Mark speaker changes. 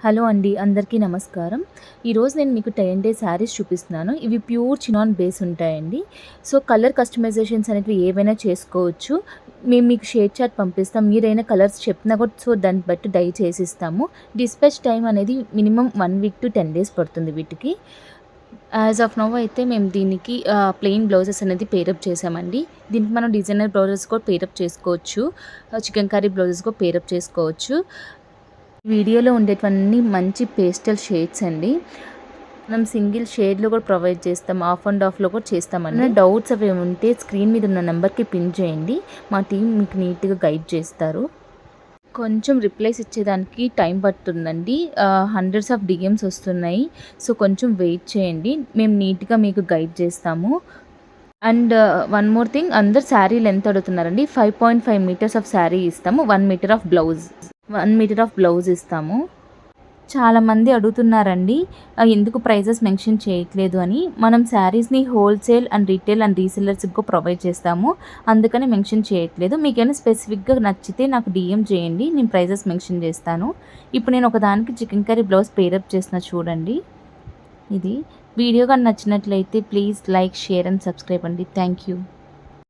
Speaker 1: Hello అండి. అందరికీ నమస్కారం. ఈరోజు నేను మీకు 10 డే శారీస్ చూపిస్తున్నాను. ఇవి ప్యూర్ చినాన్ బేస్ ఉంటాయండి. సో, కలర్ కస్టమైజేషన్స్ అనేటివి ఏవైనా చేసుకోవచ్చు. మేము మీకు షేడ్ చార్ట్ పంపిస్తాం. మీరైనా కలర్స్ చెప్పినా కూడా దాన్ని బట్టి డై చేసిస్తాము. డిస్పాచ్ టైమ్ అనేది మినిమమ్ 1 వీక్ టు 10 డేస్ పడుతుంది వీటికి. యాజ్ ఆఫ్ నౌ అయితే మేము దీనికి ప్లెయిన్ బ్లౌజెస్ అనేది పేరప్ చేసామండి. దీనికి మనం డిజైనర్ బ్లౌజెస్ కూడా పేరప్ చేసుకోవచ్చు. చికెన్ కర్రీ బ్లౌజెస్ కూడా పేరప్ చేసుకోవచ్చు. వీడియోలో ఉండేటివన్నీ మంచి పేస్టల్ షేడ్స్ అండి. మనం సింగిల్ షేడ్‌లో కూడా ప్రొవైడ్ చేస్తాం. ఆఫ్ అండ్ ఆఫ్‌లో కూడా చేస్తామండి. డౌట్స్ అవి ఉంటే స్క్రీన్ మీద ఉన్న నెంబర్‌కి పిన్ చేయండి. మా టీమ్ మీకు నీట్‌గా గైడ్ చేస్తారు. కొంచెం రిప్లైస్ ఇచ్చేదానికి టైం పడుతుందండి. హండ్రెడ్స్ ఆఫ్ డీఎమ్స్ వస్తున్నాయి. సో, కొంచెం వెయిట్ చేయండి. మేము నీట్‌గా మీకు గైడ్ చేస్తాము. అండ్ వన్ మోర్ థింగ్, అందరు శారీ లెంత్ అడుగుతున్నారండి. 5.5 మీటర్స్ ఆఫ్ శారీ ఇస్తాము. 1 metre of blouse. 1 metre of blouse ఇస్తాము. చాలామంది అడుగుతున్నారండి ఎందుకు ప్రైజెస్ మెన్షన్ చేయట్లేదు అని. మనం శారీస్‌ని హోల్సేల్ అండ్ రీటైల్ అండ్ రీసెల్లర్స్‌కి ప్రొవైడ్ చేస్తాము. అందుకని మెన్షన్ చేయట్లేదు. మీకేమైనా స్పెసిఫిక్‌గా నచ్చితే నాకు డీఎం చేయండి. నేను ప్రైజెస్ మెన్షన్ చేస్తాను. ఇప్పుడు నేను ఒకదానికి చికెన్ కర్రీ బ్లౌజ్ పేరప్ చేసిన చూడండి. ఇది వీడియో గాని నచ్చినట్లయితే please like, share and subscribe అండి. Thank you.